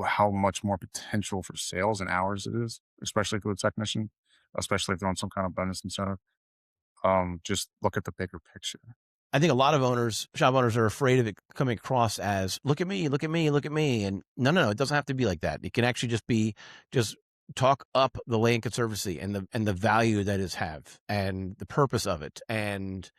how much more potential for sales and hours it is, especially for the technician, especially if they're on some kind of bonus incentive. Just look at the bigger picture. I think a lot of shop owners are afraid of it coming across as, look at me, look at me, look at me. And no, it doesn't have to be like that. It can actually just be, just talk up the Land Conservancy and the value that it have and the purpose of it. And,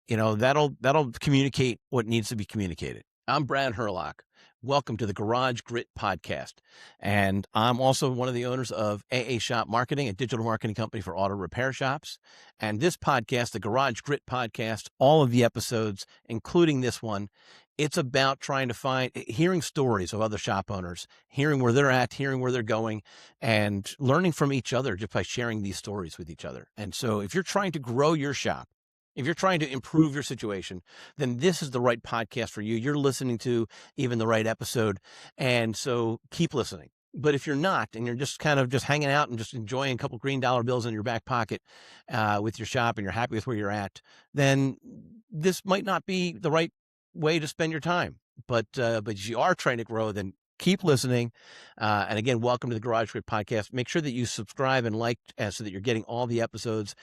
that'll communicate what needs to be communicated. I'm Brad Herlock. Welcome to the Garage Grit Podcast. And I'm also one of the owners of AA Shop Marketing, a digital marketing company for auto repair shops. And this podcast, the Garage Grit Podcast, all of the episodes, including this one, it's about trying to hearing stories of other shop owners, hearing where they're at, hearing where they're going, and learning from each other just by sharing these stories with each other. And so if you're trying to grow your shop, if you're trying to improve your situation, then this is the right podcast for you. You're listening to even the right episode. And so keep listening. But if you're not, and you're just kind of just hanging out and just enjoying a couple green dollar bills in your back pocket with your shop, and you're happy with where you're at, then this might not be the right way to spend your time. But you are trying to grow, then keep listening. And again, welcome to the Garage Grit Podcast. Make sure that you subscribe and like so that you're getting all the episodes.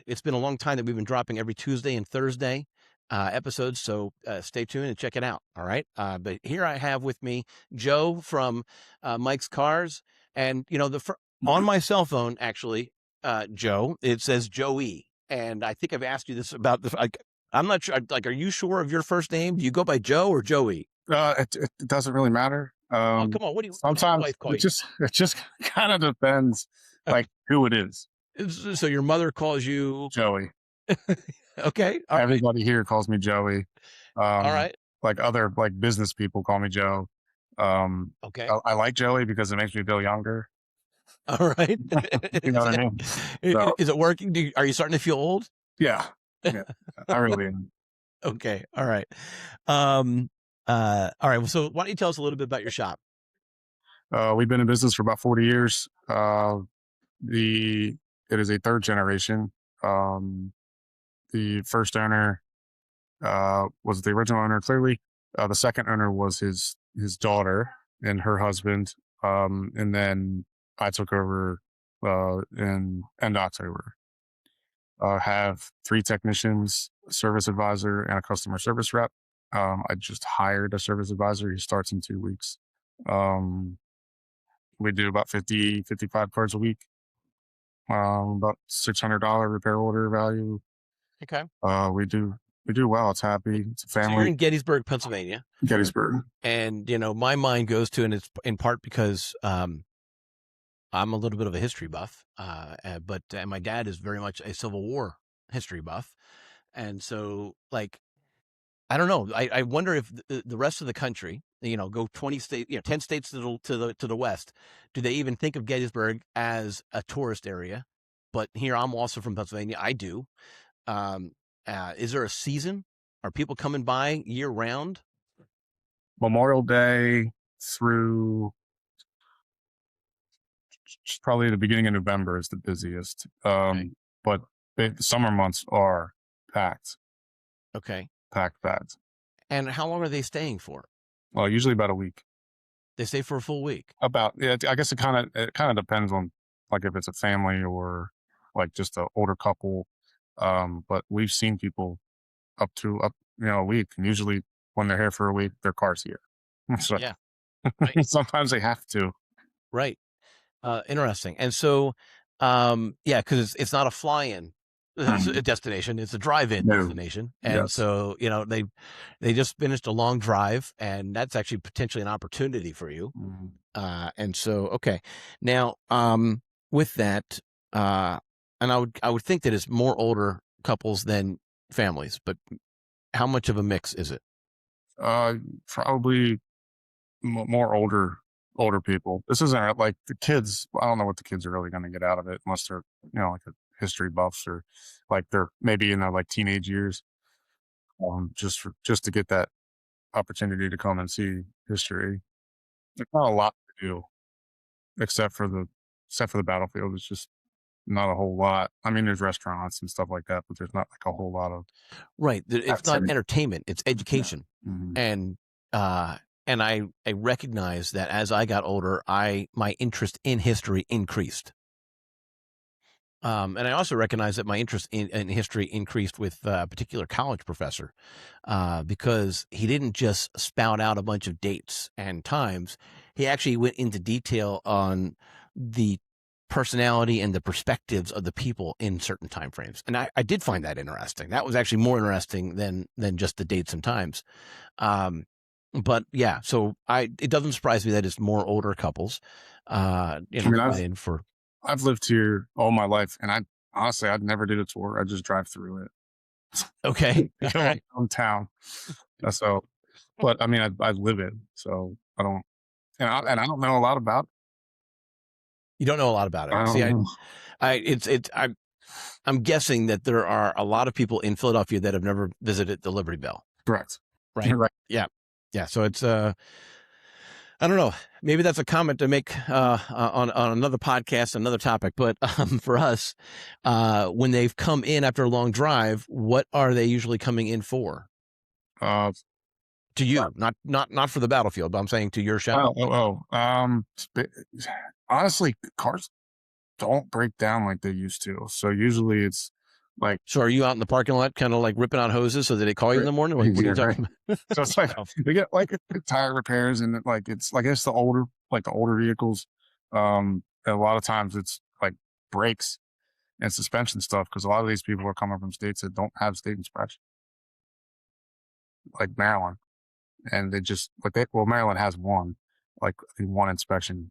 It's been a long time that we've been dropping every Tuesday and Thursday episodes. So stay tuned and check it out. All right. But here I have with me Joe from Mike's Cars. And, on my cell phone, actually, Joe, it says Joey. And I think I've asked you this about I'm not sure. Are you sure of your first name? Do you go by Joe or Joey? It doesn't really matter. Oh, come on. What do sometimes wife call it just kind of depends, like who it is. So your mother calls you Joey. Okay. Everybody here calls me Joey. All right. Like other business people call me Joe. Okay. I like Joey because it makes me feel younger. All right. You know what I mean? So, is it working? Are you starting to feel old? yeah. I really am. Okay. All right. All right. So why don't you tell us a little bit about your shop? We've been in business for about 40 years. It is a third generation. The first owner was the original owner, clearly. The second owner was his daughter and her husband. And then I took over in end October. Have 3 technicians, a service advisor, and a customer service rep. I just hired a service advisor. He starts in 2 weeks. We do about 50, 55 cars a week. About $600 repair order value. Okay. We do well. It's happy. It's a family. So you're in Gettysburg, Pennsylvania. Gettysburg. And, my mind goes to, and it's in part because I'm a little bit of a history buff, but my dad is very much a Civil War history buff. And so, I don't know. I wonder if the rest of the country, go 20 states, 10 states to the west, do they even think of Gettysburg as a tourist area? But here, I'm also from Pennsylvania. I do. Is there a season? Are people coming by year round? Memorial Day through probably the beginning of November is the busiest. Okay. But the summer months are packed. Okay. Packed. And how long are they staying for? Well, usually about a week. They stay for a full week. I guess it kind of depends on if it's a family or just an older couple. But we've seen people up a week, and usually when they're here for a week, their car's here. So, yeah. Right. Sometimes they have to. Right. Interesting. And so, because it's not a fly-in destination, it's a drive-in destination. And yes. So, they just finished a long drive, and that's actually potentially an opportunity for you. Mm-hmm. And so, okay. Now, with that, and I would think that it's more older couples than families, but how much of a mix is it? Probably more older people. This isn't like the kids. I don't know what the kids are really going to get out of it unless they're, like a history buffs or they're maybe in their teenage years. Just to get that opportunity to come and see history. There's not a lot to do except for the battlefield. It's just not a whole lot. I mean, there's restaurants and stuff like that, but there's not a whole lot of right. It's not entertainment; it's education. Yeah. Mm-hmm. And and I recognized that as I got older, my interest in history increased. And I also recognized that my interest in history increased with a particular college professor, because he didn't just spout out a bunch of dates and times. He actually went into detail on the personality and the perspectives of the people in certain time frames. And I did find that interesting. That was actually more interesting than just the dates and times. But yeah, so it doesn't surprise me that it's more older couples, coming in for. I've lived here all my life, and honestly, I'd never did a tour. I just drive through it. Okay. All right. Hometown. So, but I mean, I live it, so I don't, and I don't know a lot about it. You don't know a lot about I it. don't See, know. I'm guessing that there are a lot of people in Philadelphia that have never visited the Liberty Bell. Correct. Right. Right. Yeah. Yeah. So it's, I don't know. Maybe that's a comment to make on another podcast, another topic. But for us, when they've come in after a long drive, what are they usually coming in for? Uh, To you, not for the battlefield, but I'm saying to your shop. Honestly, cars don't break down like they used to. So usually it's like, So are you out in the parking lot, kind of like ripping out hoses so that they call you in the morning? Like, what are you talking about? so it's like we get like tire repairs, and it's the older vehicles. A lot of times it's like brakes and suspension stuff, because a lot of these people are coming from states that don't have state inspection, like Maryland, and they just Maryland has one, like I think one inspection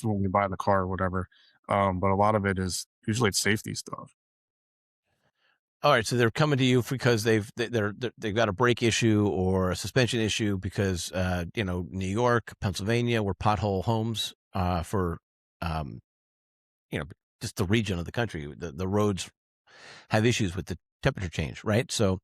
when you buy the car or whatever. But a lot of it is usually it's safety stuff. All right, so they're coming to you because they've got a brake issue or a suspension issue because New York, Pennsylvania were pothole homes for just the region of the country. The roads have issues with the temperature change, right? So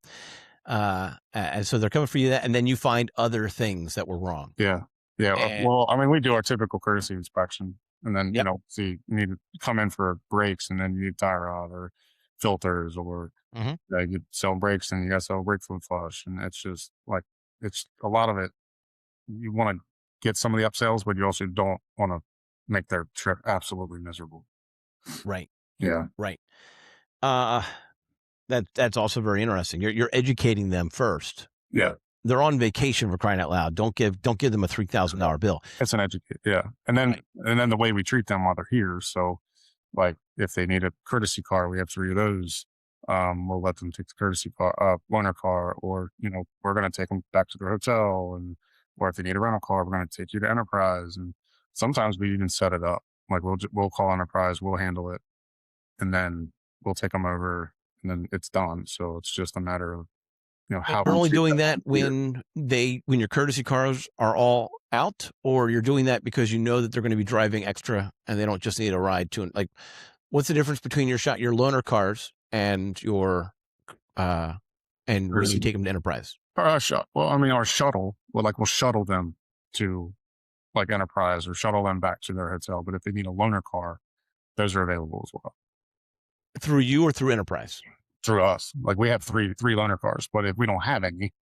and so they're coming for you, and then you find other things that were wrong. Yeah. Well, I mean, we do our typical courtesy inspection, and then Yep. see, you need to come in for brakes, and then you need tire rod or filters, or you sell brakes, and you got to sell brake fluid flush, and it's just like it's a lot of it. You want to get some of the upsells, but you also don't want to make their trip absolutely miserable. Right. Yeah. Right. That's also very interesting. You're educating them first. Yeah. They're on vacation, for crying out loud. Don't give them a $3,000 bill. It's an educate. Yeah. And then the way we treat them while they're here. So like if they need a courtesy car, we have 3 of those. We'll let them take the courtesy car, loaner car, or, we're going to take them back to their hotel, or if they need a rental car, we're going to take you to Enterprise. And sometimes we even set it up. Like we'll call Enterprise, we'll handle it, and then we'll take them over, and then it's done. So it's just a matter of, how you're only doing that when your courtesy cars are all out, or you're doing that because you know that they're going to be driving extra and they don't just need a ride to, like, what's the difference between your loaner cars and your and when you take them to Enterprise? Well, I mean, our shuttle, we'll shuttle them to like Enterprise, or shuttle them back to their hotel. But if they need a loaner car, those are available as well. Through you or through Enterprise? Through us. Like we have three loaner cars, but if we don't have any.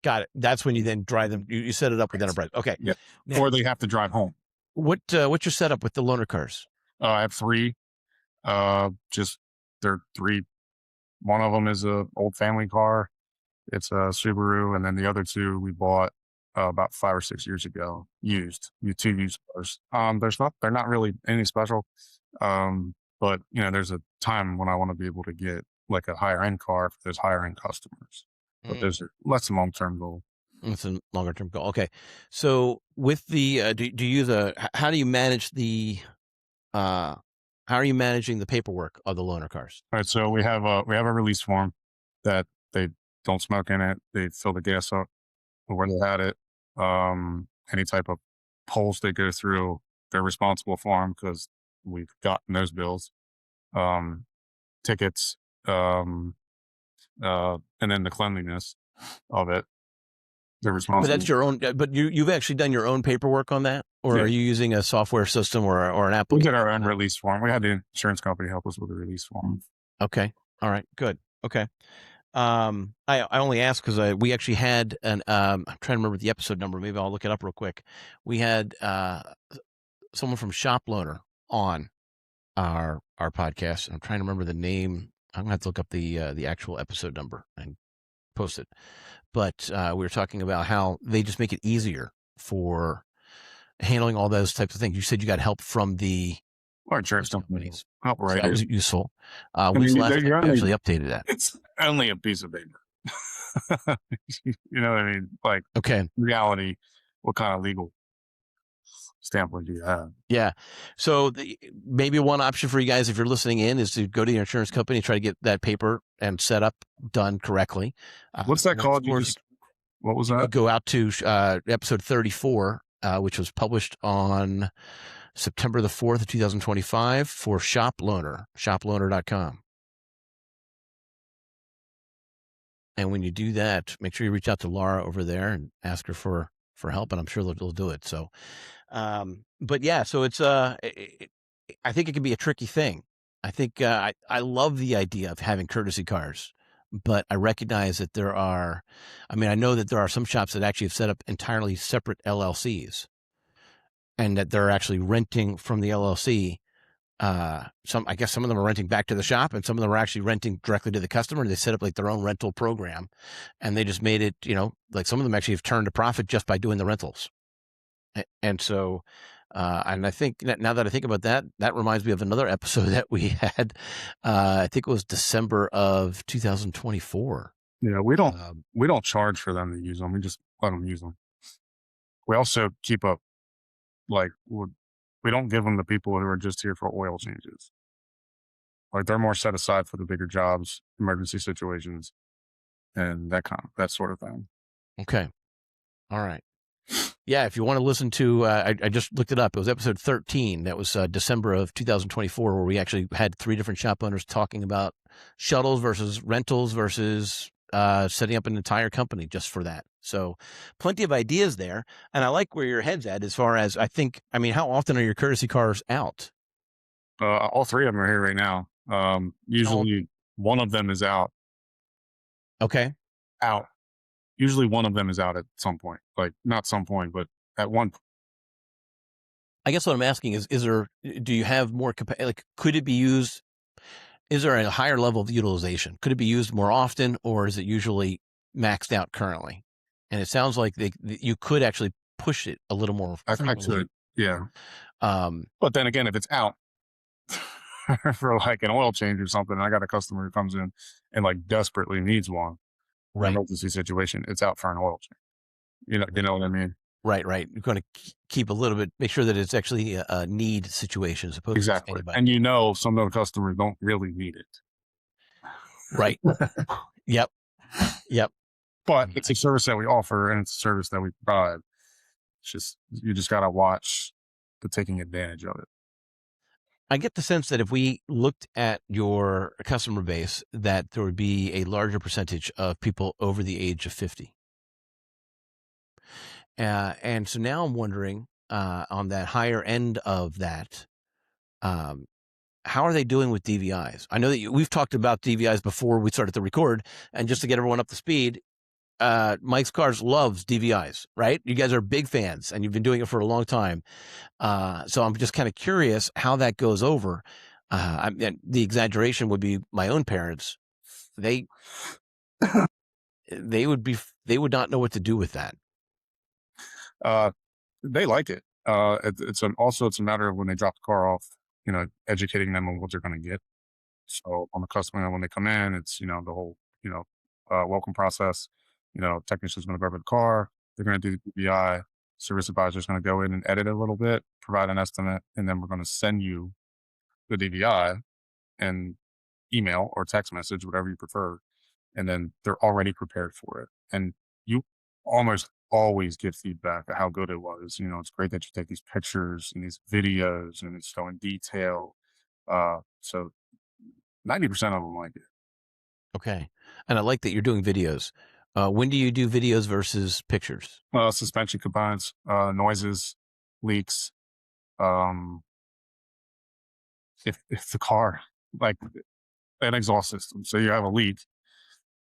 Got it. That's when you then drive them. You set it up with Enterprise. Okay. Yeah. Now, or they have to drive home. What's your setup with the loaner cars? I have 3. Just they're 3. One of them is a old family car. It's a Subaru, and then the other 2 we bought about 5 or 6 years ago. Used 2 used cars. They're not really anything special. But there's a time when I want to be able to get like a higher end car for those higher end customers. But those are less long term goal. It's a longer term goal. Okay, so with the do you how do you manage the how are you managing the paperwork of the loaner cars? All right, so we have a release form that they don't smoke in it. They fill the gas up where they had it. Any type of polls they go through, they're responsible for them because we've gotten those bills. Tickets, and then the cleanliness of it. They're responsible. But that's your own. But you've actually done your own paperwork on that, or are you using a software system or an application? We did our own release form. We had the insurance company help us with the release form. Okay. All right. Good. Okay. I only asked because we actually had an I'm trying to remember the episode number. Maybe I'll look it up real quick. We had someone from Shop Loaner on our podcast. I'm trying to remember the name. I'm gonna have to look up the actual episode number and post it. But we were talking about how they just make it easier for handling all those types of things. You said you got help from the Or insurance companies, help so write that it. was useful. I When's the mean, last time you actually updated that? it's only a piece of paper. You know what I mean? Like, Okay. reality, what kind of legal standpoint do you have? Yeah. So maybe one option for you guys, if you're listening in, is to go to your insurance company and try to get that paper and set up done correctly. What's that called? What was that? Go out to episode 34, which was published on September the 4th of 2025 for Shop Loaner, shoploaner.com. And when you do that, make sure you reach out to Laura over there and ask her for help, and I'm sure they'll do it. So, but yeah, so it's I think it can be a tricky thing. I think I love the idea of having courtesy cars, but I recognize that I know that there are some shops that actually have set up entirely separate LLCs, and that they're actually renting from the LLC. I guess some of them are renting back to the shop, and some of them are actually renting directly to the customer. They set up like their own rental program, and they just made it, like some of them actually have turned a profit just by doing the rentals. And so, and I think that now that I think about that, that reminds me of another episode that we had. I think it was December of 2024. Yeah, we don't charge for them to use them. We just let them use them. We also keep up, like, we don't give them to people who are just here for oil changes. Like, they're more set aside for the bigger jobs, emergency situations, and that sort of thing. Okay. All right. Yeah, if you want to listen to, I just looked it up. It was episode 13. That was December of 2024, where we actually had 3 different shop owners talking about shuttles versus rentals versus setting up an entire company just for that. So plenty of ideas there. And I like where your head's at as far as how often are your courtesy cars out? All 3 of them are here right now. Usually one of them is out. Okay. Out. Usually one of them is out at some point. Like, not some point, but at one point. I guess what I'm asking is do you have more capacity? Like, could it be used? Is there a higher level of utilization? Could it be used more often, or is it usually maxed out currently? And it sounds like you could actually push it a little more. I could, yeah. But then again, if it's out for like an oil change or something, I got a customer who comes in and like desperately needs one, right, emergency situation, it's out for an oil change. You know what I mean? Right. You're going to keep a little bit, make sure that it's actually a need situation as opposed exactly. to anybody. And some of the customers don't really need it. Right. Yep. But it's a service that we offer, and it's a service that we provide. It's just, you just got to watch the taking advantage of it. I get the sense that if we looked at your customer base, that there would be a larger percentage of people over the age of 50. And so now I'm wondering, on that higher end of that, how are they doing with DVIs? I know that we've talked about DVIs before we started to record, and just to get everyone up to speed, Mike's Cars loves DVIs, right? You guys are big fans, and you've been doing it for a long time. So I'm just kind of curious how that goes over. The exaggeration would be my own parents. They would not know what to do with that. They like it. It's a matter of when they drop the car off, educating them on what they're going to get. So on the customer, when they come in, it's, the whole, welcome process. Technician's going to go over the car. They're going to do the DVI. Service advisor is going to go in and edit it a little bit, provide an estimate, and then we're going to send you the DVI and email or text message, whatever you prefer. And then they're already prepared for it. And you almost always get feedback of how good it was. It's great that you take these pictures and these videos and it's so in detail. So 90% of them like it. Okay. And I like that you're doing videos. When do you do videos versus pictures? Suspension components, noises, leaks. If the car, like an exhaust system, so you have a leak,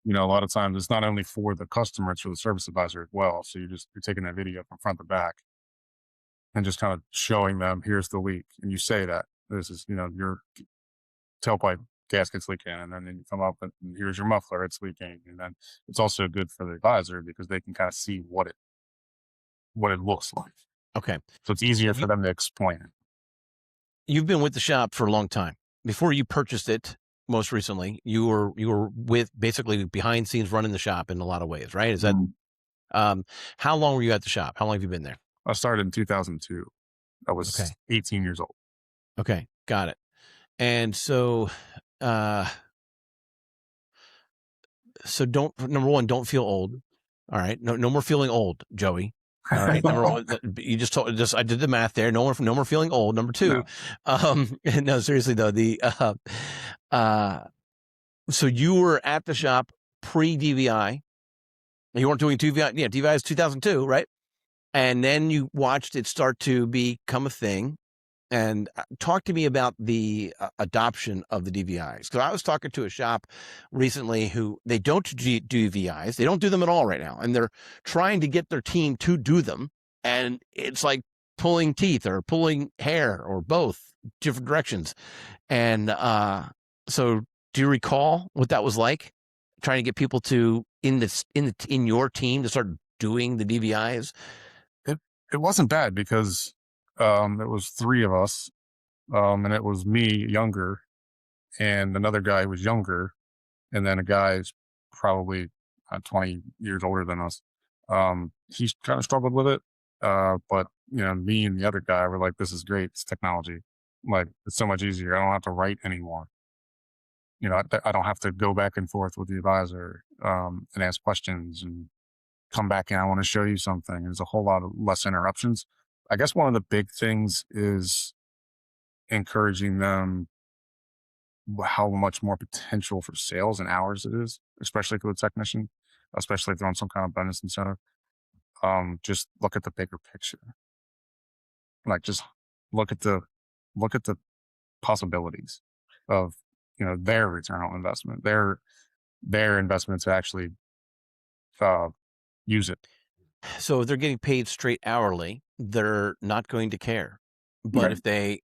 You know, a lot of times it's not only for the customer, it's for the service advisor as well. So you're taking that video from front to back and just kind of showing them, here's the leak. And you say that this is, you know, your tailpipe gasket's leaking. And then you come up and here's your muffler, it's leaking. And then it's also good for the advisor because they can kind of see what it looks like. Okay. So it's easier for them to explain it. You've been with the shop for a long time. Before you purchased it, most recently, you were with basically behind scenes running the shop in a lot of ways, right? Is that how long were you at the shop? How long have you been there? I started in 2002. I was 18 years old. Okay, got it. And so don't, number one, don't feel old. All right. No more feeling old, Joey. All right. Number one, you just told, I did the math there. No more feeling old. Number two, no, seriously though, so you were at the shop pre-DVI. You weren't doing DVI. Yeah, DVI is 2002, right? And then you watched it start to become a thing. And talk to me about the adoption of the DVIs. Because I was talking to a shop recently who they don't do DVIs. They don't do them at all right now. And they're trying to get their team to do them. And it's like pulling teeth or pulling hair or both, different directions. And so do you recall what that was like? Trying to get people to in your team to start doing the DVIs? It wasn't bad because it was three of us, and it was me, younger, and another guy who was younger, and then a guy's probably 20 years older than us. He's kind of struggled with it, but you know, me and the other guy were like, "This is great. It's technology. Like, it's so much easier. I don't have to write anymore. You know, I don't have to go back and forth with the advisor and ask questions and come back and I want to show you something. There's a whole lot of less interruptions." I guess one of the big things is encouraging them how much more potential for sales and hours it is, especially for the technician, especially if they're on some kind of bonus incentive. Just look at the bigger picture. Like just look at the possibilities of, you know, their return on investment, their investment to actually use it. So if they're getting paid straight hourly, they're not going to care. But if they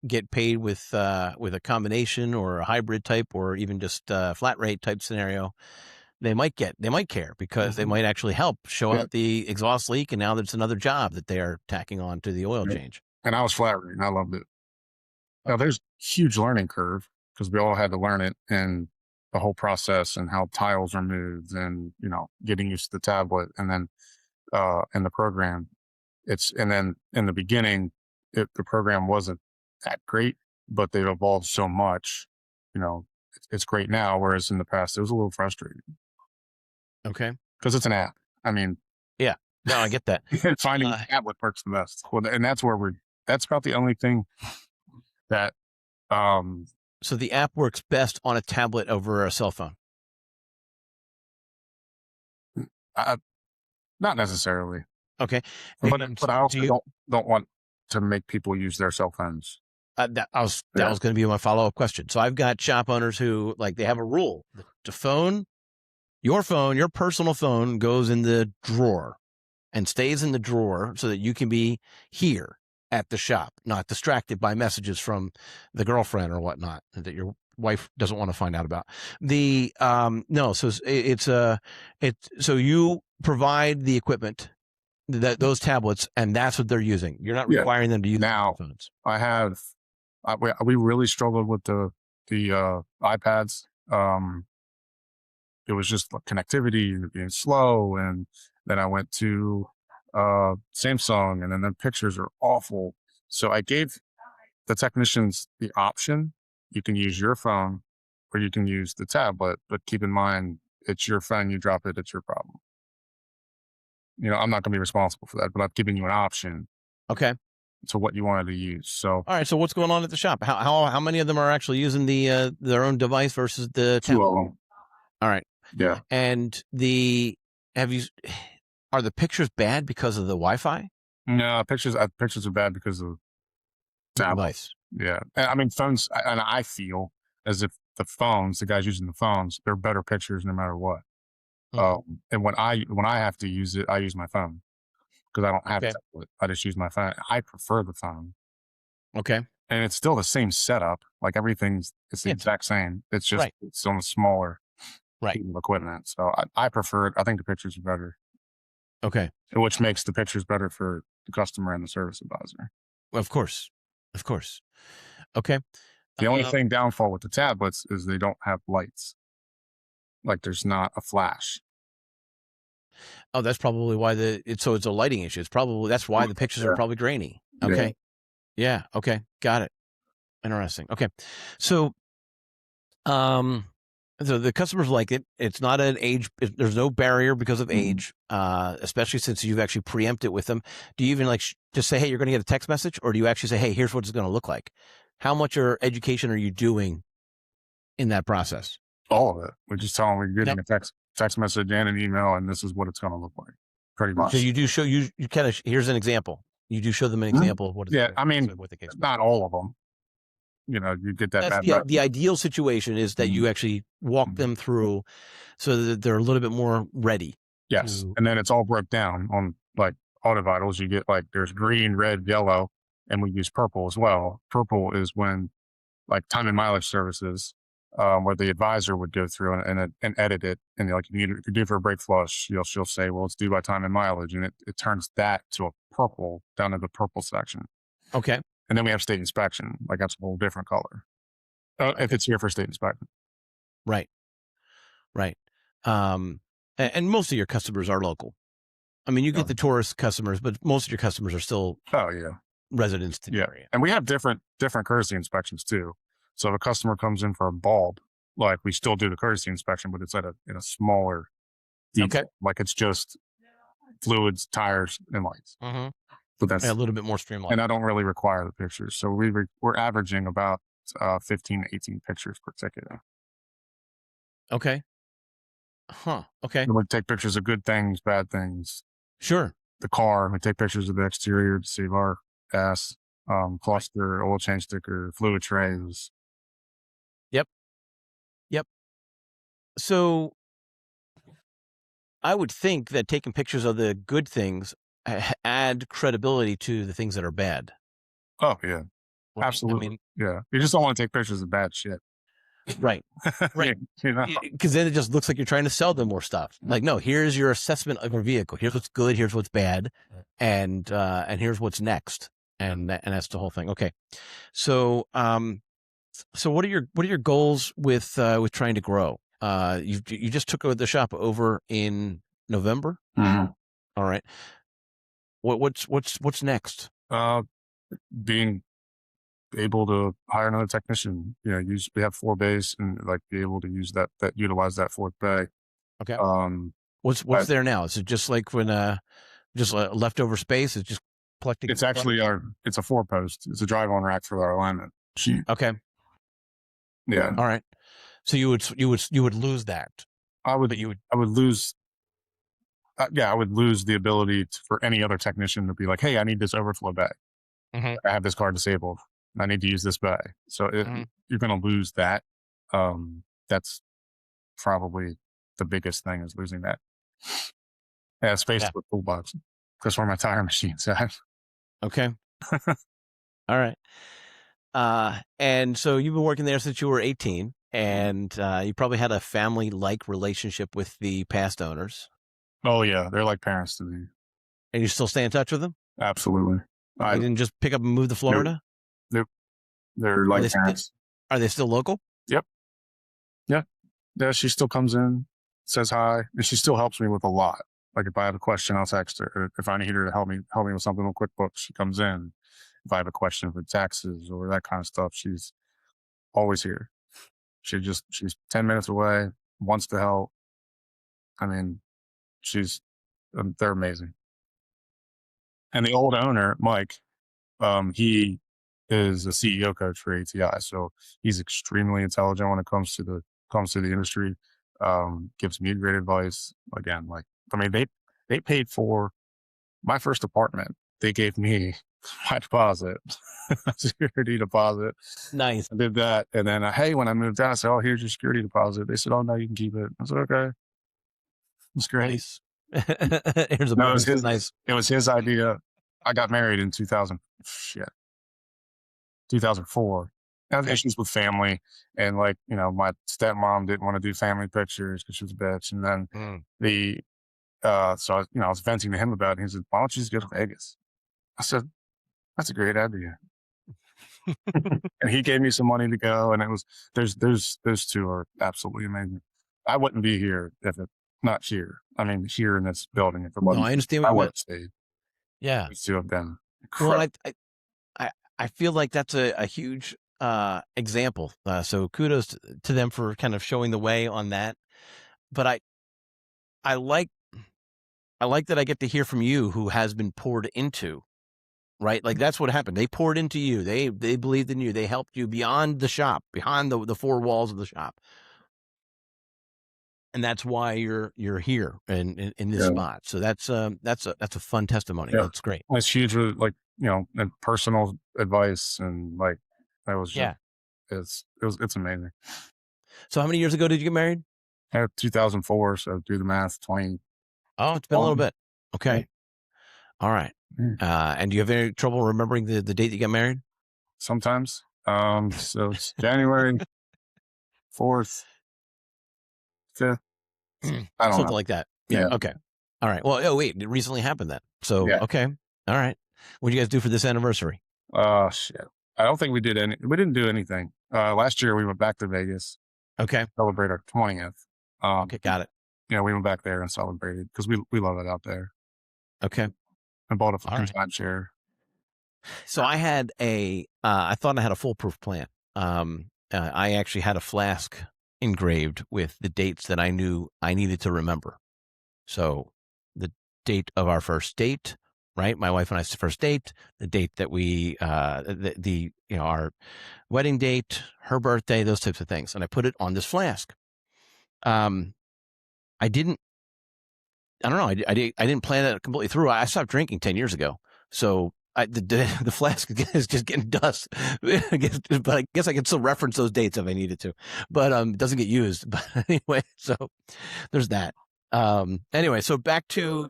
get paid with a combination or a hybrid type or even just a flat rate type scenario, they might care because they might actually help show out the exhaust leak, and now there's another job that they are tacking on to the oil change. And I was flat rate and I loved it. Now there's huge learning curve because we all had to learn it and the whole process and how tiles are moved and, you know, getting used to the tablet and then in the program. And then in the beginning, the program wasn't that great, but they've evolved so much, you know, it's great now. Whereas in the past, it was a little frustrating. Okay. Because it's an app. I mean, yeah, no, I get that. Finding the tablet works the best. Well, and that's that's about the only thing that, so the app works best on a tablet over a cell phone. Not necessarily. Okay. But I also don't want to make people use their cell phones. That was going to be my follow-up question. So I've got shop owners who, like, they have a rule. Your personal phone goes in the drawer and stays in the drawer so that you can be here at the shop, not distracted by messages from the girlfriend or whatnot that your wife doesn't want to find out about. So you provide the equipment, those tablets, and that's what they're using. You're not requiring them to use now phones. We really struggled with the iPads. It was just connectivity and being slow. And then I went to Samsung, and then the pictures are awful. So I gave the technicians the option. You can use your phone or you can use the tablet, but keep in mind, it's your phone. You drop it, it's your problem. You know, I'm not going to be responsible for that, but I've given you an option. Okay. To what you wanted to use. So, all right. So what's going on at the shop? How many of them are actually using their own device versus the two tablet? of them. All right. Yeah. And are the pictures bad because of the Wi-Fi? No, pictures are bad because of device. Yeah. I mean, phones, and I feel as if the phones, the guys using the phones, they're better pictures no matter what. Mhm. And when I have to use it, I use my phone because I don't have a Okay. tablet. I just use my phone. I prefer the phone, Okay. and it's still the same setup. Like everything's it's the Yeah. exact same. It's just Right. it's on a smaller Right. piece of equipment. So I prefer it. I think the pictures are better, Okay. which makes the pictures better for the customer and the service advisor. Of course. Of course. Okay. The only Uh, thing downfall with the tablets is they don't have lights. Like there's not a flash. oh, that's probably why it's a lighting issue. It's probably that's why the pictures are Yeah. probably grainy. Yeah. Okay. Yeah. Okay. Got it. Interesting. Okay. So, um, so the customers like it. It's not an age. There's no barrier because of Mhm. age, especially since you've actually preempted with them. Do you even like just say, "Hey, you're going to get a text message," or do you actually say, "Hey, here's what it's going to look like"? How much education are you doing in that process? All of it. We just tell them we're Yep. getting a text message and an email, and this is what it's going to look like. Pretty So much. you do show you kind of here's an example. You do show them an Mhm. example of what it's Yeah, I mean, what the case. not all of them. You know, you get that That's bad. the ideal situation is that you actually walk Mhm. them through so that they're a little bit more ready Yes, to. and then it's all broke down on like auto vitals. You get like there's green, red, yellow, and we use purple as well. Purple is when like time and mileage services, where the advisor would go through and edit it, and like if you do for a brake flush, she'll say, well, it's due by time and mileage, and it turns that to a purple down to the purple section, Okay. and then we have state inspection, like that's a whole different color. If Okay. it's here for state inspection. Right. Right. And most of your customers are local. I mean, you get Oh, the tourist customers, but most of your customers are still oh yeah. residents to the Yeah, area. and we have different courtesy inspections too. So if a customer comes in for a bulb, like we still do the courtesy inspection, but it's at in a smaller Okay. detail. Like it's just fluids, tires, and lights. Mm-hmm. But A that's little bit more and streamlined. I don't really require the pictures. So we're averaging about 15 to 18 pictures per ticket. Okay. Huh. Okay. And we take pictures of good things, bad things, Sure. the car. We take pictures of the exterior to save our gas, Right. cluster, oil change sticker, fluid trays. Yep. Yep. So I would think that taking pictures of the good things add credibility to the things that are bad. Oh yeah. Right. I Absolutely. mean, Yeah. You just don't want to take pictures of bad shit. right. Yeah, Right. you know? Because then it just looks like you're trying to sell them more stuff. Like, no, here's your assessment of a vehicle. Here's what's good. Here's what's bad, and here's what's next. And that's the whole thing. Okay. So so what are your goals with trying to grow? You just took the shop over in November. Mhm. All right. What's next? Uh, being able to hire another technician, we have 4 bays and like be able to use that utilize that fourth bay. Okay. Um, What's but there now? Is it just like when just leftover space? It's just collecting. it's actually it's a 4 post. It's a drive on rack for our alignment. Okay. Yeah. All right. So you would lose that, I would, but you would. I would lose, yeah, I would lose the ability for any other technician to be like, hey, I need this overflow bay. Mhm, I have this car disabled. I need to use this bay. So mhm. you're going to lose that. That's probably the biggest thing is losing that. Yeah, space Yeah. for toolbox. That's where my tire machine's at. Okay. All right. And so you've been working there since you were 18, and you probably had a family-like relationship with the past owners, Oh yeah, they're like parents to me. and you still stay in touch with them? Absolutely. I You didn't just pick up and move to nope, Florida? nope. They're Are like they st parents. are they still local? Yep. Yeah. Yeah. She still comes in, says hi, and she still helps me with a lot. Like if I have a question, I'll text her. If I need her to help me with something with QuickBooks, she comes in. If I have a question for taxes or that kind of stuff, she's always here. She's 10 minutes away, wants to help. I mean, she's they're amazing. And the old owner, Mike, he is a CEO coach for ATI, so he's extremely intelligent when it comes to the industry. Gives me great advice. Again, like I mean, they paid for my first apartment. They gave me my deposit, security deposit. Nice. I did that, and then hey, when I moved out, I said, "Oh, here's your security deposit." They said, "Oh no, you can keep it." I said, "Okay, that's great." Nice. Here's a No, it was bonus. his. Nice. It was his idea. I got married in 2000. Shit, 2004. I had Okay. issues with family, and like my stepmom didn't want to do family pictures because she was a bitch, and then Mm. the so I was venting to him about it. And he said, "Why don't you just go to Vegas?" I said, "That's a great idea." And he gave me some money to go, and it was there's those two are absolutely amazing. I wouldn't be here if it not here. I mean, here in this building, if it No, wasn't, I understand what I you would meant. have stayed. Yeah. These two have been Well, incredible. I I feel like that's a huge example. So kudos to them for kind of showing the way on that. But I like I like that I get to hear from you who has been poured into, right? Like that's what happened. They poured into you. They believed in you. They helped you beyond the shop, behind the four walls of the shop. And that's why you're here in this Yeah, spot. So that's a fun testimony. yeah. That's great. It's huge with like and personal advice and like that was just Yeah. it's amazing. So how many years ago did you get married? 2004, so do the math. 20. Oh, it's been a little bit. Yeah. Okay. All right. Mm. And do you have any trouble remembering the date you got married? Sometimes. So it's January 4th, 5th. I don't Something know. like that. Yeah. Yeah. Okay. All right. Well, oh wait, it recently happened then. So Yeah. okay. All right. What do you guys do for this anniversary? Shit. I don't think we did we didn't do anything. Last year we went back to Vegas, Okay. celebrate our 20th. Okay. Got it. We went back there and celebrated because we love it out there. Okay. I bought a All fucking right. timeshare. So I had I thought I had a foolproof plan. I actually had a flask engraved with the dates that I knew I needed to remember. So the date of our first date, right? My wife and I's first date, the date that we, our wedding date, her birthday, those types of things. And I put it on this flask. I didn't, I don't know. I didn't plan that completely through. I stopped drinking 10 years ago. So the flask is just getting dust. But I guess I can still reference those dates if I needed to, but it doesn't get used. But anyway, so there's that. Anyway, so back to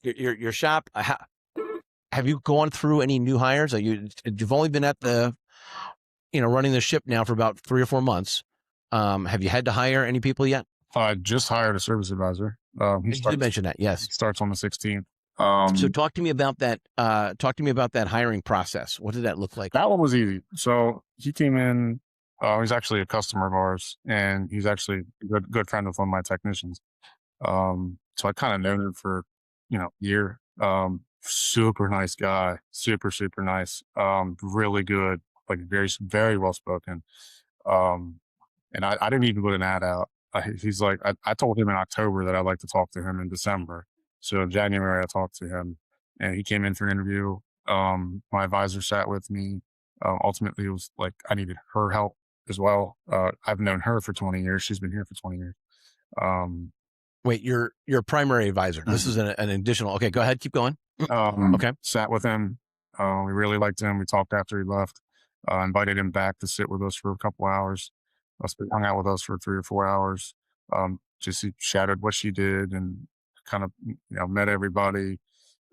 your shop. Have you gone through any new hires? You've only been at running the ship now for about 3 or 4 months. Have you had to hire any people yet? I just hired a service advisor. He You did starts mention that, yes. on the 16th. So talk to me about that. Talk to me about that hiring process. What did that look like? That one was easy. So he came in. He's actually a customer of ours, and he's actually a good friend of one of my technicians. So I kind of known him for year. Super nice guy, super nice. Really good, like very well spoken. Um, and I didn't even put an ad out. He's like, I told him in October that I'd like to talk to him in December. So in January, I talked to him, and he came in for an interview. My advisor sat with me. Ultimately, it was like I needed her help as well. I've known her for 20 years. She's been here for 20 years. Um, Wait, your primary advisor. This is an additional. Okay, go ahead. Keep going. Okay. Sat with him. We really liked him. We talked after he left. Invited him back to sit with us for a couple hours. Hung out with us for 3 or 4 hours. Just he shadowed what she did and kind of met everybody.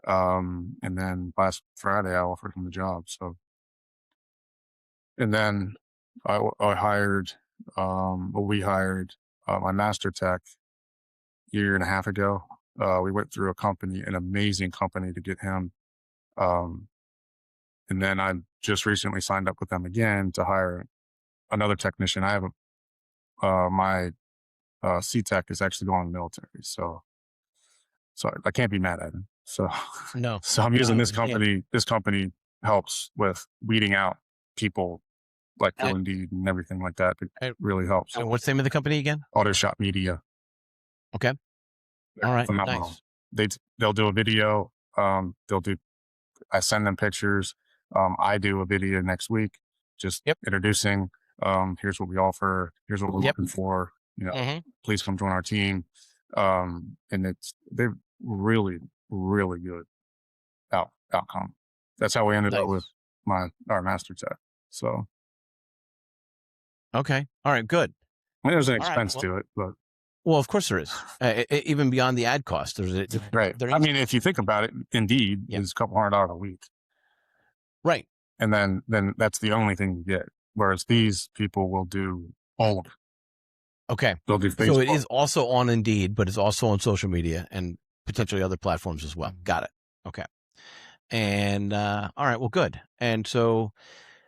And then last Friday I offered him the job. So, and then I hired, we hired my master tech year and a half ago. We went through a company, an amazing company to get him. Um, and then I just recently signed up with them again to hire another technician. I have my C-Tech is actually going in the military. So I can't be mad at him. So, No. so I'm using this you can't. company. This company helps with weeding out people like And- Indeed and everything like that. It and- really helps. And what's the name of the company again? Auto Shop Media. Okay. They're All right. phenomenal. Nice. They'll do a video. I send them pictures. I do a video next week, just introducing. Here's what we offer. Here's what we're looking for. Please come join our team. And they're really good outcome. That's how we ended up with Nice. our master tech. So Okay. All right. Good. I mean, there's an All right. expense to it, but Well, of course there is. Even beyond the ad cost, right. there I needs, mean, if you think about it, Indeed yeah. is a couple $100 a week, Right. and then that's the only thing you get. Whereas these people will do all of it. Okay. They'll do So it Facebook. is also on Indeed, but it's also on social media and potentially other platforms as well. Got it. Okay. And all right. Well, good. And so,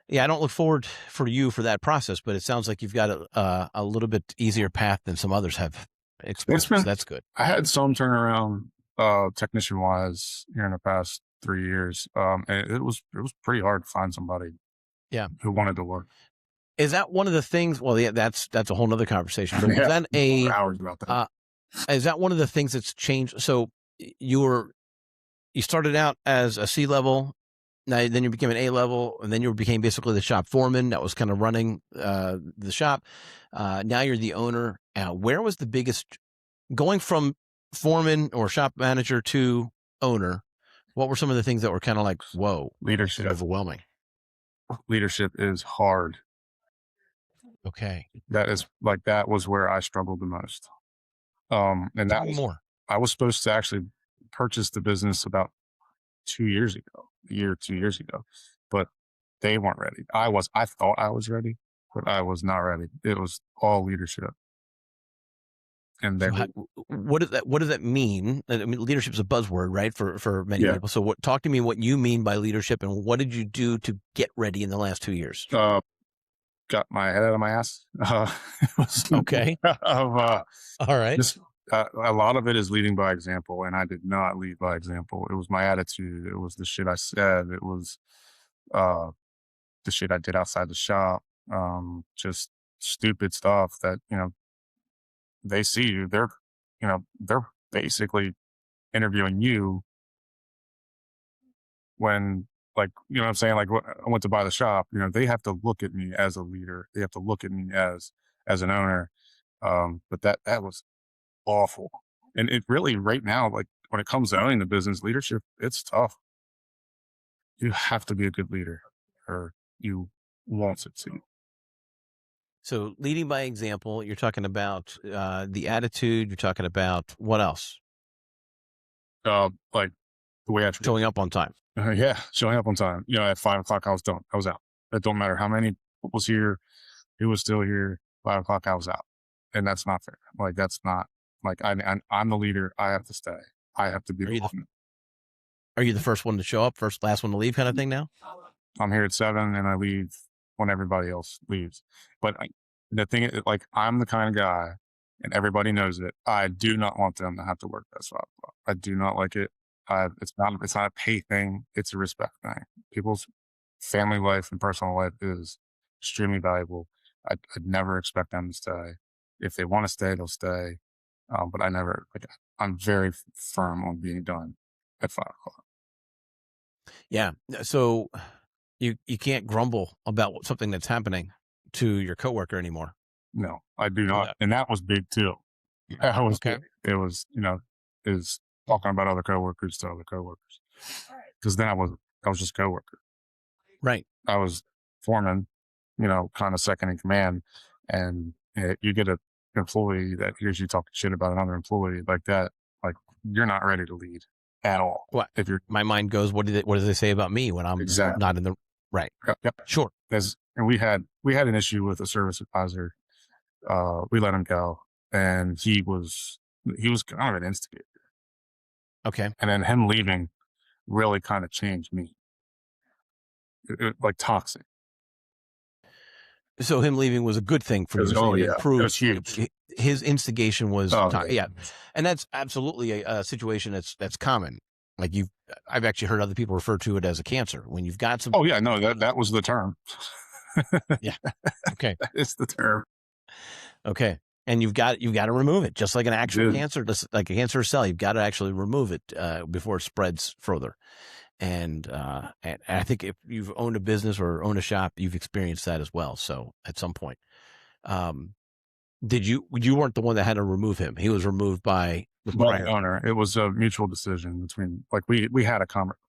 yeah, I don't look forward for you for that process, but it sounds like you've got a little bit easier path than some others have It's experienced. been, So that's good. I had some turnaround technician wise here in the past 3 years. And it was pretty hard to find somebody Yeah. who wanted to work. Is that one of the things? Well, yeah, that's a whole nother conversation. But Yeah, is that a hours about that. is that one of the things that's changed? So you started out as a C level, now then you became an A level, and then you became basically the shop foreman that was kind of running the shop. Now you're the owner. Where was the biggest going from foreman or shop manager to owner? What were some of the things that were kind of like, whoa, Leadership. overwhelming? Leadership is hard. Okay. That was where I struggled the most. And that Tell me was, more. I was supposed to actually purchase the business about 2 years ago, a year, 2 years ago, but they weren't ready. I thought I was ready, but I was not ready. It was all leadership. And they, So what does that mean? I mean, leadership's a buzzword, right? For many Yeah. people. So talk to me what you mean by leadership and what did you do to get ready in the last 2 years? got my head out of my ass. Okay. All right. A lot of it is leading by example, and I did not lead by example. It was my attitude. It was the shit I said. It was the shit I did outside the shop. Just stupid stuff that, they see you. They're basically interviewing you when, like, you know what I'm saying? Like, I went to buy the shop, they have to look at me as a leader. They have to look at me as an owner. But that was awful. And it really, right now, like when it comes to owning the business, leadership, it's tough. You have to be a good leader or you won't succeed. So leading by example, you're talking about the attitude. You're talking about what else? Like the way I treat, Showing up on time. yeah, showing up on time. At 5 o'clock, I was done. I was out. It don't matter how many was here, who was still here. 5 o'clock, I was out, and that's not fair. Like that's not like I'm the leader. I have to stay. I have to be. Are you the first one to show up, first, last one to leave, kind of thing now? I'm here at 7 and I leave when everybody else leaves. But the thing is, like, I'm the kind of guy, and everybody knows it. I do not want them to have to work that 5 o'clock. I do not like it. It's not a pay thing. It's a respect thing. People's family life and personal life is extremely valuable. I'd never expect them to stay. If they want to stay, they'll stay. But I never, like, I'm very firm on being done at 5 o'clock. Yeah. So you can't grumble about something that's happening to your coworker anymore. No, I do not. And that was big too. That was Okay. big. It was, is talking about other coworkers to other coworkers. Because then I was just a coworker. Right. I was foreman, kind of second in command. And you get an employee that hears you talking shit about another employee like that, like you're not ready to lead at all. What? If you're, my mind goes, what do they say about me when I'm not in the right? Yep. Sure. And we had an issue with a service advisor. We let him go, and he was kind of an instigator. Okay. And then him leaving really kind of changed me. Like toxic. So him leaving was a good thing for you. So It was huge. His instigation was, yeah. And that's absolutely a situation that's common. Like I've actually heard other people refer to it as a cancer when you've got some. Oh yeah, no, that was the term. Yeah. Okay. That is the term. Okay. And you've got to remove it, just like an actual cancer, just like a cancerous cell. You've got to actually remove it before it spreads further. And I think if you've owned a business or owned a shop, you've experienced that as well. So at some point, you weren't the one that had to remove him. He was removed by the owner. It was a mutual decision between, like, we had a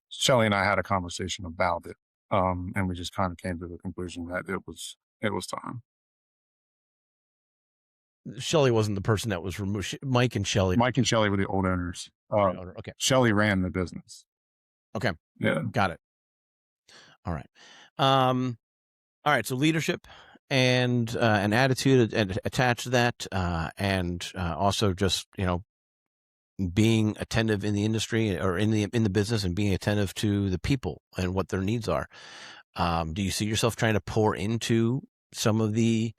Shelly and I had a conversation about it, and we just kind of came to the conclusion that it was time. Shelley wasn't the person that was removed. Mike and Shelley. Mike and Shelly were the old owners. Okay. Shelly ran the business. Okay. Yeah. Got it. All right. All right. So leadership and an attitude attached to that, and also just being attentive in the industry or in the business, and being attentive to the people and what their needs are. Do you see yourself trying to pour into some of the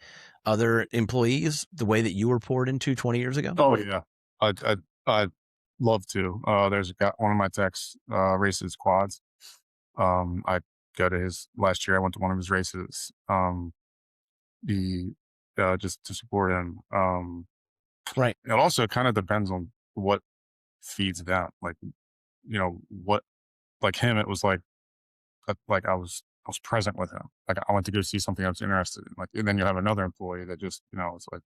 other employees the way that you were poured into 20 years ago? Oh yeah, I'd love to. There's a guy, one of my techs races quads. I go to his last year. I went to one of his races. The Just to support him. Right. It also kind of depends on what feeds them. Like what, like him. It was like I was present with him. Like I went to go see something I was interested in. Like, and then you have another employee that just it's like,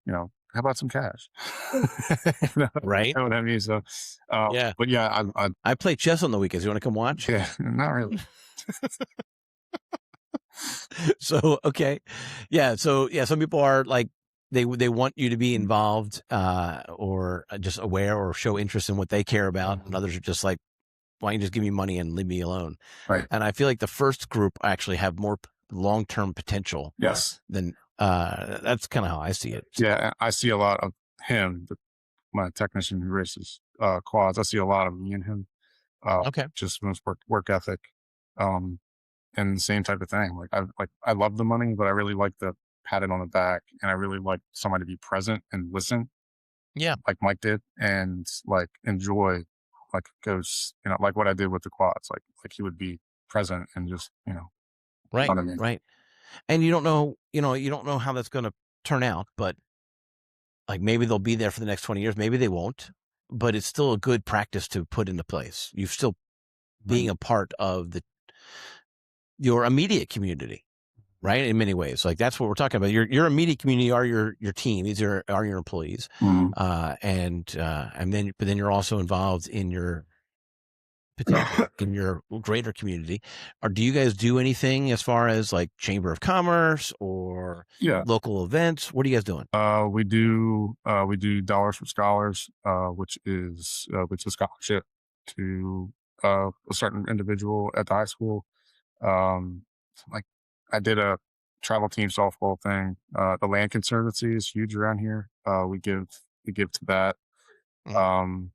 how about some cash? Right. You know what I mean? So, Yeah. but yeah, I play chess on the weekends. You want to come watch? yeah, not really. So, okay. Yeah. So, yeah, some people are like, they want you to be involved, or just aware or show interest in what they care about. And others are just like, why don't you just give me money and leave me alone? Right. And I feel like the first group actually have more long-term potential Yes. than, that's kind of how I see it. Yeah, I see a lot of him, my technician who races quads. I see a lot of me in him. Okay. Just from his work ethic, and the same type of thing. I love the money, but I really like the pat it on the back, and I really like somebody to be present and listen, Yeah. like Mike did, and like enjoy, like goes, like what I did with the quads. Like he would be present and just, Right. what I mean. Right. And you don't know how that's going to turn out, but like maybe they'll be there for the next 20 years. Maybe they won't, but it's still a good practice to put into place. You're still being a part of your immediate community, right? In many ways, like that's what we're talking about. Your immediate community are your team. These are your employees, Mhm. but then you're also involved in your potential in your greater community. Or do you guys do anything as far as like Chamber of Commerce or Yeah. local events? What are you guys doing? We do Dollars for Scholars, which is a scholarship to a certain individual at the high school. Like I did a travel team softball thing. The Land Conservancy is huge around here. We give to that, Mhm.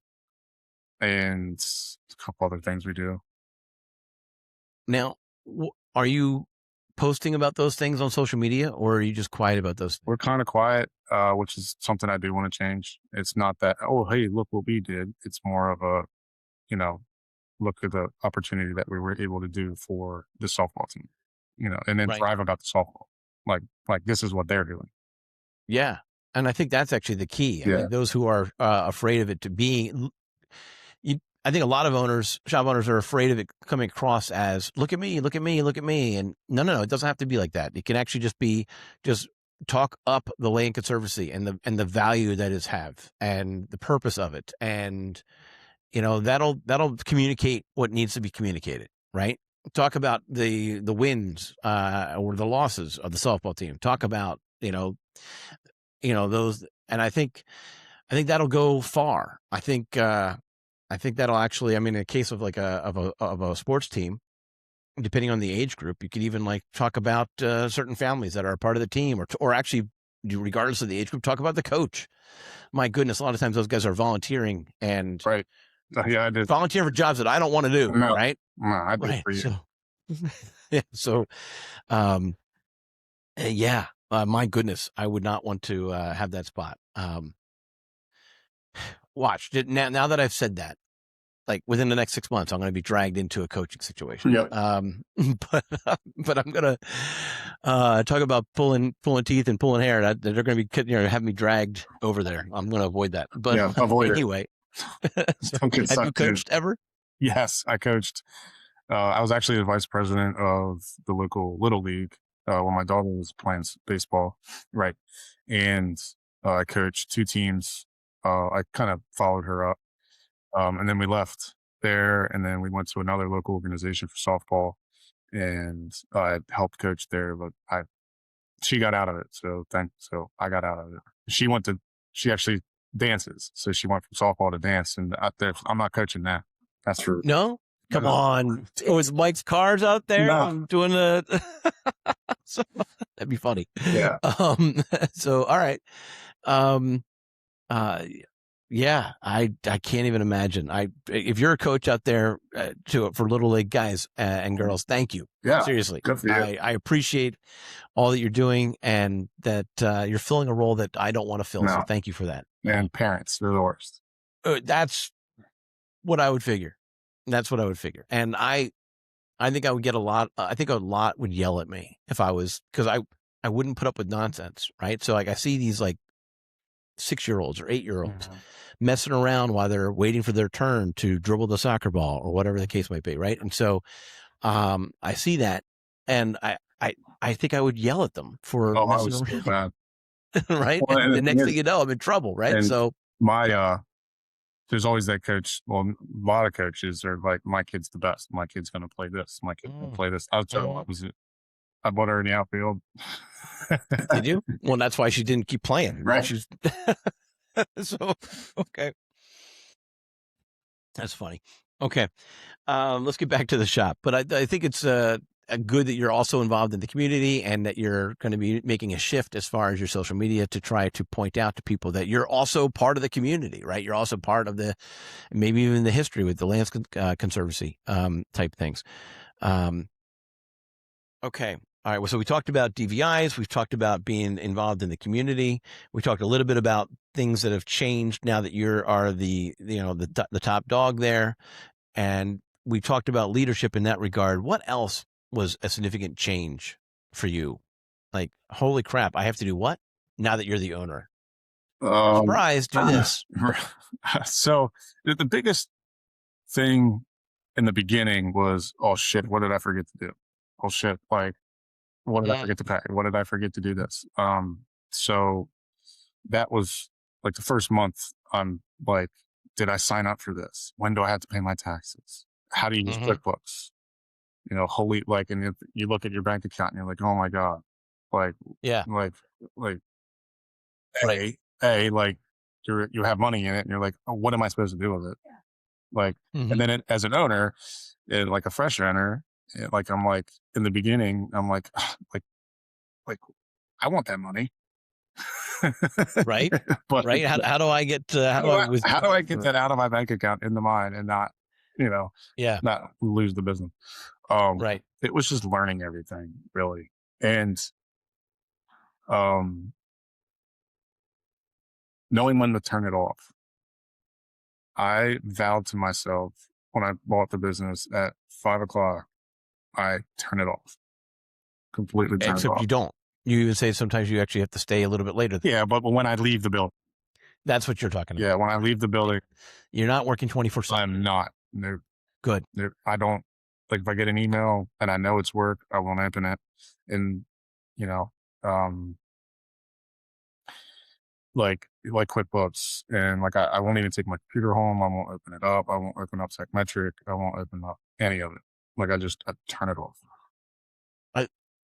and a couple other things we do. Now, are you posting about those things on social media, or are you just quiet about those things? We're kind of quiet, which is something I do want to change. It's not that, oh, hey, look what we did. It's more of a, look at the opportunity that we were able to do for the softball team, and then Right. thrive about the softball. Like this is what they're doing. Yeah. And I think that's actually the key. I Yeah. mean, those who are afraid of it to being, I think a lot of shop owners are afraid of it coming across as, look at me, look at me, look at me. And no, it doesn't have to be like that. It can actually just talk up the Land Conservancy and the value that it have and the purpose of it. And, that'll communicate what needs to be communicated, right? Talk about the wins, or the losses of the softball team. Talk about, those. And I think that'll go far. I think that'll actually, I mean, in the case of like of a sports team, depending on the age group, you could even like talk about certain families that are a part of the team, or actually, regardless of the age group, talk about the coach. My goodness, a lot of times those guys are volunteering and Right. Yeah, I did. volunteering for jobs that I don't want to do. No, Right. no, I did Right. for you. So, yeah. So, yeah. My goodness, I would not want to have that spot. Watch now that I've said that, like within the next 6 months, I'm going to be dragged into a coaching situation. Yep. But I'm going to talk about pulling teeth and pulling hair. They're going to be have me dragged over there. I'm going to avoid that. But Yeah, avoid it. anyway, Don't get have you sucked in. coached ever? Yes, I coached. I was actually the vice president of the local little league when my daughter was playing baseball, right? And I coached two teams. I kind of followed her up, and then we left. there, and then we went to another local organization for softball, and I helped coach there. But she got out of it, so I got out of it. She actually dances, so she went from softball to dance, and I'm not coaching that. That's for No? Come no, on. Oh, is Mike's Cars out there? no, I'm doing the so, that'd be funny. yeah, So all right. Um uh yeah, I can't even imagine. If you're a coach out there for little league guys and girls, thank you. yeah. Seriously. Good for you, I appreciate all that you're doing, and that you're filling a role that I don't want to fill. So no, thank you for that. and parents, they're the worst. That's what I would figure. That's what I would figure. And I think I would get a lot. I think a lot would yell at me if I was, because I wouldn't put up with nonsense, right? So like I see these like 6-year-olds or 8-year-olds messing around while they're waiting for their turn to dribble the soccer ball or whatever the case might be, right? And so I see that, and I think I would yell at them for Oh, I messing was so around, bad. right? Well, And and the the next thing thing is, you know, I'm in trouble, right? and So my there's always that coach. Well, a lot of coaches are like, my kid's the best. My kid's going to play this. My kid's going to play this. I was total opposite. I bought her in the outfield. Did you? Well, that's why she didn't keep playing. Right. She's so okay. That's funny. Okay. Let's get back to the shop. But I think it's good that you're also involved in the community, and that you're going to be making a shift as far as your social media to try to point out to people that you're also part of the community, right? You're also part of maybe even the history with the Lands Conservancy type things. Okay. All right. Well, so we talked about DVIs. We've talked about being involved in the community. We talked a little bit about things that have changed now that you are the top dog there. And we talked about leadership in that regard. What else was a significant change for you? Like, holy crap, I have to do what now that you're the owner? Surprise, do this. So the biggest thing in the beginning was, oh shit, what did I forget to do? Oh shit, like, what did I forget to pay? What did I forget to do this? So that was like the first month. I'm like, did I sign up for this? When do I have to pay my taxes? How do you use QuickBooks? Holy, like, and if you look at your bank account and you're like, oh my God, like, Yeah. like, Right. like you have money in it, and you're like, oh, what am I supposed to do with it? Like, and then as an owner, like a fresh owner, like I'm like, in the beginning, I'm like, like I want that money. Right. But Right. How do I get how do I get that out of my bank account into mine and not, yeah. not lose the business? Right. It was just learning everything, really. And knowing when to turn it off. I vowed to myself when I bought the business at 5 o'clock, I turn it off. Completely turn it Except off. you don't. You even say sometimes you actually have to stay a little bit later. Yeah, but when I leave the building. That's what you're talking about. Yeah, when I leave the building. You're not working 24/7. I'm not. No. Good. No, I don't, like, if I get an email and I know it's work, I won't open it. And, like QuickBooks, and like I won't even take my computer home. I won't open it up. I won't open up Psychmetric. I won't open up any of it. Like I turn it off.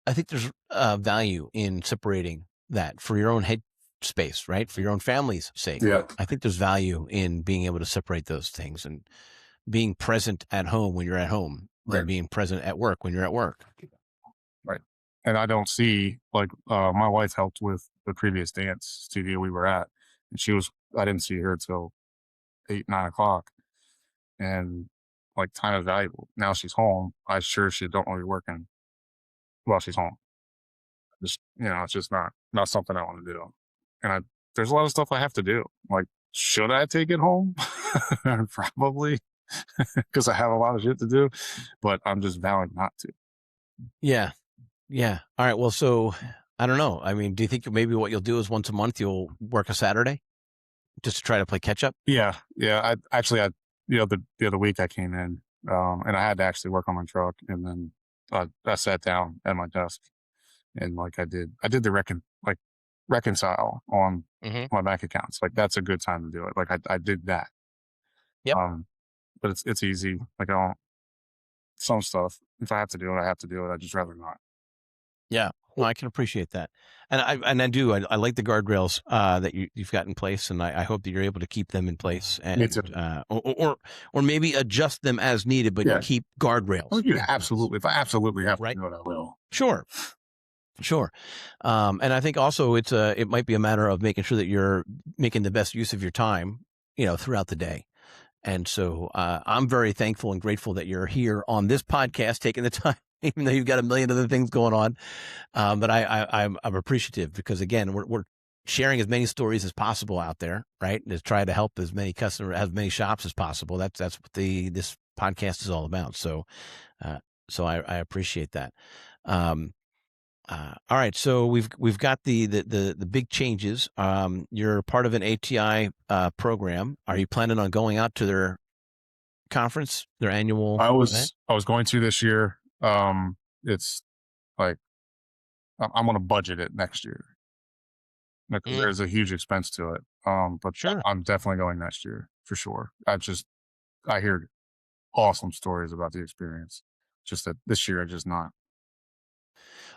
I think there's value in separating that for your own head space, right? For your own family's sake. Yeah. I think there's value in being able to separate those things and being present at home when you're at home, than being present at work when you're at work. Right. And I don't see, like, my wife helped with the previous dance studio we were at, and I didn't see her till 8, 9 o'clock. And like, time is valuable. Now she's home. I sure she don't want to be working while she's home. Just, it's just not something I want to do. And there's a lot of stuff I have to do. Like, should I take it home? Probably, because I have a lot of shit to do, but I'm just vowing not to. Yeah. Yeah. All right. Well, so I don't know. I mean, do you think maybe what you'll do is once a month you'll work a Saturday just to try to play catch up? Yeah. I the other week I came in, and I had to actually work on my truck, and then I sat down at my desk, and like I did the reconcile on my bank accounts. Like, that's a good time to do it. Like I did that. Yep. but it's easy. Like I don't some stuff. If I have to do it, I have to do it. I'd just rather not. Yeah. Well, I can appreciate that. And I like the guardrails that you've got in place, and I hope that you're able to keep them in place Me and too. or maybe adjust them as needed, but Yeah. keep guardrails. Oh, yeah, absolutely. If I absolutely have Right. to do it, I will. Sure. And I think also it might be a matter of making sure that you're making the best use of your time, throughout the day. And so I'm very thankful and grateful that you're here on this podcast, taking the time, even though you've got a million other things going on. But I'm appreciative because again, we're sharing as many stories as possible out there, right? To try to help as many as many shops as possible. That's what this podcast is all about. So I appreciate that. All right, so we've got the big changes. You're part of an ATI program. Are you planning on going out to their conference, their annual event? I was going to this year. It's like I'm going to budget it next year because there's a huge expense to it. But Sure. I'm definitely going next year for sure. I hear awesome stories about the experience. Just that this year I just not.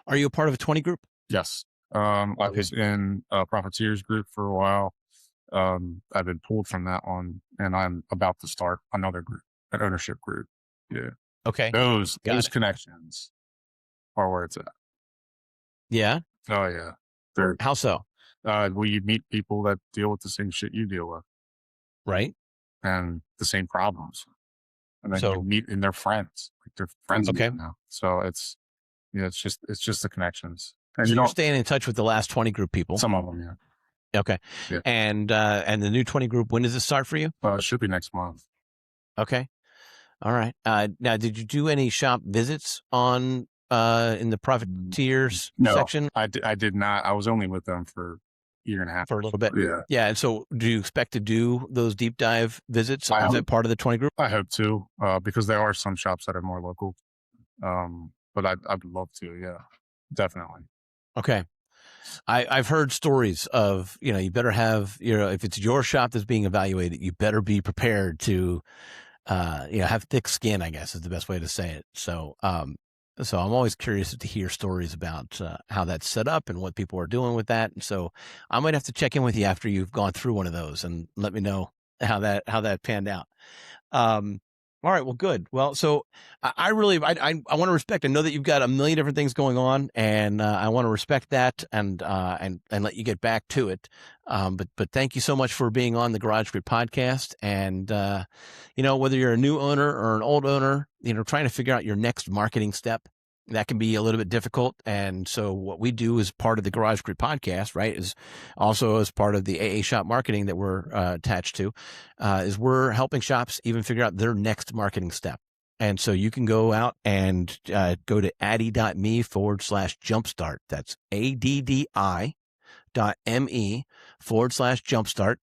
Are you a part of a 20 group? Yes. I was in a Profiteers group for a while. I've been pulled from that one, and I'm about to start another group, an ownership group. Yeah. Okay. Those connections are where it's at. Yeah. Oh yeah. How so? Well, you meet people that deal with the same shit you deal with, Right. and the same problems, and then So- you meet and they're friends. Like they're friends Okay. now. So it's it's just the connections. And So you're staying in touch with the last 20 group people. Some of them, yeah. Okay. Yeah. And the new 20 group, when does it start for you? It should be next month. Okay. All right. Now, did you do any shop visits in the Profiteers section? I did not. I was only with them for a year and a half. For a little bit. Yeah. Yeah. And so do you expect to do those deep dive visits? Is it part of the 20 group? I hope to, because there are some shops that are more local. But I'd love to. Yeah, definitely. Okay. I've heard stories of, you better have, if it's your shop that's being evaluated, you better be prepared to, have thick skin, I guess is the best way to say it. So I'm always curious to hear stories about how that's set up and what people are doing with that. And so I might have to check in with you after you've gone through one of those and let me know how that panned out. All right. Well, good. Well, so I want to respect. I know that you've got a million different things going on, and I want to respect that and let you get back to it. But thank you so much for being on the Garage Grid podcast. And whether you're a new owner or an old owner, trying to figure out your next marketing step, that can be a little bit difficult. And so what we do as part of the Garage Grid podcast, right, is also as part of the AA shop marketing that we're attached to, is we're helping shops even figure out their next marketing step. And so you can go out and go to addi.me/jumpstart. That's addi.me/jumpstart.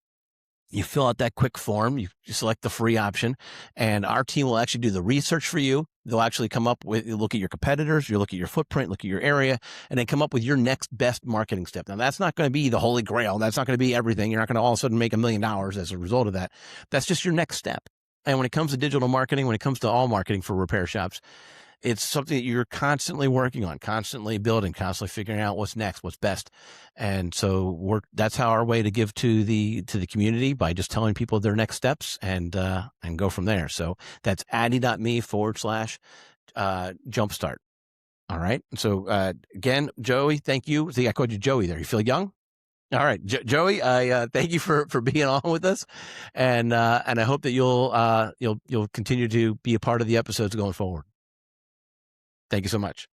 You fill out that quick form, you select the free option, and our team will actually do the research for you. They'll actually come up with, look at your competitors, you look at your footprint, look at your area, and then come up with your next best marketing step. Now, that's not going to be the holy grail. That's not going to be everything. You're not going to all of a sudden make $1 million as a result of that. That's just your next step. And when it comes to digital marketing, when it comes to all marketing for repair shops, it's something that you're constantly working on, constantly building, constantly figuring out what's next, what's best. And so that's how our way to give to the community, by just telling people their next steps and go from there. So that's addi.me/jumpstart. All right. So again, Joey, thank you. See, I called you Joey there. You feel young? All right, Joey, I thank you for being on with us, and I hope that you'll continue to be a part of the episodes going forward. Thank you so much.